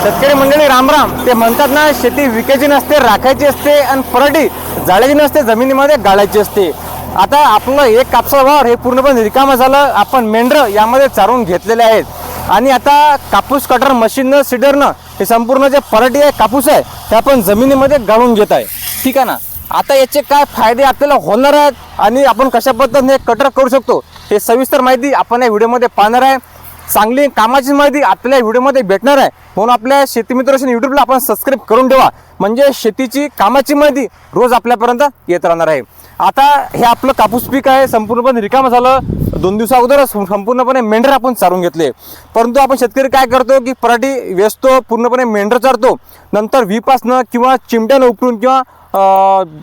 शेतकरी मंडळी रामराम. ते म्हणतात ना, शेती विकायची नसते, राखायची असते, आणि पराठी जाळायची नसते, जमिनीमध्ये गाळायची असते. आता आपलं एक कापसा वावर हे पूर्णपणे रिकामं झालं. आपण मेंढरं यामध्ये चारून घेतलेले आहेत आणि आता कापूस कटर मशीननं सीडरनं हे संपूर्ण जे पराठी आहे, कापूस आहे, ते आपण जमिनीमध्ये गाळून घेत आहे. ठीक आहे ना. आता याचे काय फायदे आपल्याला होणार आहेत आणि आपण कशा पद्धतीने कटर करू शकतो हे सविस्तर माहिती आपण या व्हिडिओमध्ये पाहणार आहे. चांगली कामाची माहिती आपल्या व्हिडिओमध्ये भेटणार आहे. म्हणून आपल्या शेतीमित्र यूट्यूबला आपण सबस्क्राईब करून ठेवा, म्हणजे शेतीची कामाची माहिती रोज आपल्यापर्यंत येत राहणार आहे. आता हे आपलं कापूस पीक आहे, संपूर्णपणे रिकामं झालं. 2 दिवसा अगोदरच संपूर्णपणे मेंढर आपण चारून घेतले. परंतु आपण शेतकरी काय करतो की पराठी वेचतो, पूर्णपणे मेंढर चारतो, नंतर व्हीपासनं किंवा चिमट्यानं उपटून किंवा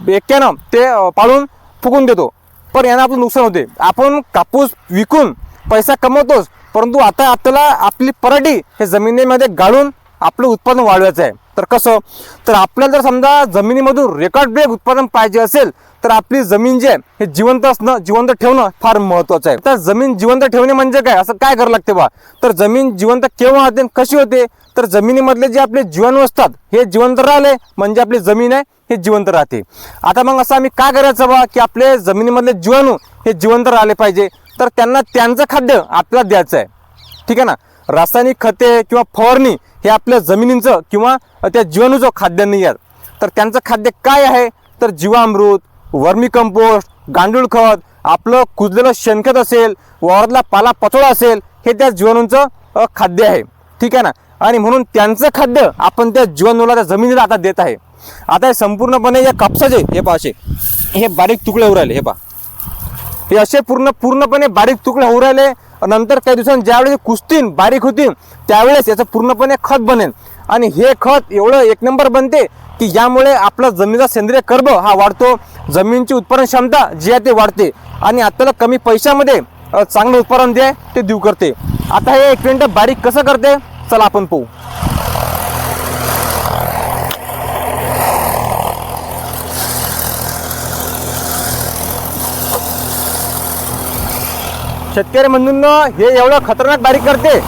एक्क्यानं ते पाळून फुकून देतो. पण यानं आपलं नुकसान होते. आपण कापूस विकून पैसा कमवतोच, परंतु आता आपल्याला आपली पराठी हे जमिनीमध्ये गाळून आपलं उत्पादन वाढवायचं आहे. तर कसं, तर आपल्याला जर समजा जमिनीमधून रेकॉर्ड ब्रेक उत्पादन पाहिजे असेल तर आपली जमीन जे आहे हे जिवंत असणं, जिवंत ठेवणं फार महत्त्वाचं आहे. तर जमीन जिवंत ठेवणे म्हणजे काय, असं काय करावं लागते बा, तर जमीन जिवंत केव्हा होते, कशी होते, तर जमिनीमधले जे आपले जीवाणू असतात हे जिवंत राहिले म्हणजे आपली जमीन आहे हे जिवंत राहते. आता मग असं आम्ही काय करायचं बा, की आपले जमिनीमधले जीवाणू हे जिवंत राहिले पाहिजे, तर त्यांना त्यांचं खाद्य आपल्याला द्यायचं आहे. ठीक आहे ना. रासायनिक खते किंवा फवारणी हे आपल्या जमिनींचं किंवा त्या जीवाणूचं खाद्य नाही आहे. तर त्यांचं खाद्य काय आहे, तर जीवामृत, वर्मी कंपोस्ट, गांडूळ खत, आपलं कुजलेलं शेणखत असेल, वावरातला पाला पचोळा असेल, हे त्या जीवाणूंचं खाद्य आहे. ठीक आहे ना. आणि म्हणून त्यांचं खाद्य आपण त्या जीवाणूला, त्या जमिनीला आता देत आहे. आता हे संपूर्णपणे या कापसाचे हे पहा, असे हे बारीक तुकडे होऊ राहिले. हे पहा, हे असे पूर्णपणे बारीक तुकडे होऊ राहिले. नंतर काही दिवसांनी ज्यावेळेस कुस्तीन बारीक होतील त्यावेळेस याचं पूर्णपणे खत बनेल. आणि हे खत एवढं एक नंबर बनते की यामुळे आपला जमिनीचा सेंद्रिय कर्ब हा वाढतो, जमिनीची उत्पादन क्षमता जी आहे ते वाढते आणि आपल्याला कमी पैशामध्ये चांगलं उत्पादन जे आहे ते देऊ करते. आता हे 1 मिनिट बारीक कसं करते, चला आपण पाहू. शेतकरी बंधूंनो, हे एवढं खतरनाक बारीक करते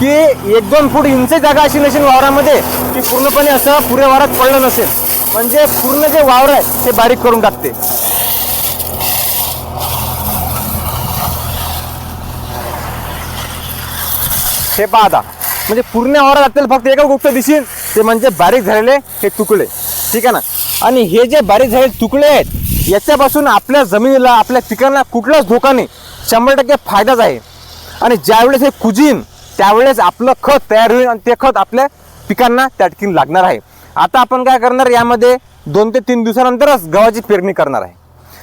की 1-2 फूट इंच जागा अशी नसेल वावरामध्ये की पूर्णपणे असं पुऱ्या वावरात पडलं नसेल, म्हणजे पूर्ण जे वावर आहे ते बारीक करून टाकते. हे पहा आता, म्हणजे पूर्ण वावरात आपल्याला फक्त एकच गोष्ट दिसेल, ते म्हणजे बारीक झालेले हे तुकडे. ठीक आहे ना. आणि हे जे बारीक झालेले तुकडे आहेत याच्यापासून आपल्या जमिनीला, आपल्या पिकांना कुठलाच धोका नाही, 100% फायदाच आहे. आणि ज्यावेळेस हे कुजीन त्यावेळेस आपलं खत तयार होईल आणि ते खत आपल्या पिकांना त्या ठिकाणी लागणार आहे. आता आपण काय करणार, यामध्ये 2 ते 3 दिवसानंतरच गव्हाची पेरणी करणार आहे.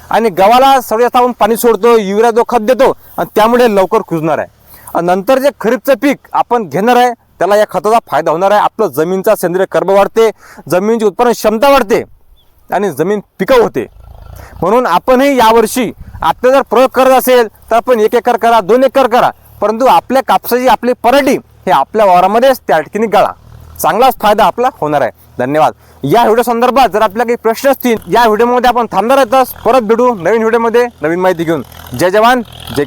आणि गव्हाला सर्व जास्त आपण पाणी सोडतो, युरिया जो खत देतो, आणि त्यामुळे लवकर कुजणार आहे. आणि नंतर जे खरीपचं पीक आपण घेणार आहे त्याला या खताचा फायदा होणार आहे. आपलं जमीनचा सेंद्रिय कर्ब वाढते, जमिनीची उत्पादन क्षमता वाढते आणि जमीन पिकाऊ होते. म्हणून आपणही यावर्षी आपले जर प्रयोग करत असेल तर आपण 1 एकर करा, 2 एकर करा, परंतु आपल्या कापसाची आपली पराठी हे आपल्या वावरामध्येच त्या ठिकाणी गाळा. चांगलाच फायदा आपला होणार आहे. धन्यवाद. या व्हिडिओ संदर्भात जर आपल्याला काही प्रश्न असतील, या व्हिडिओमध्ये आपण थांबणार आहोत. परत भेटू नवीन व्हिडिओमध्ये नवीन माहिती घेऊन. जय जवान, जय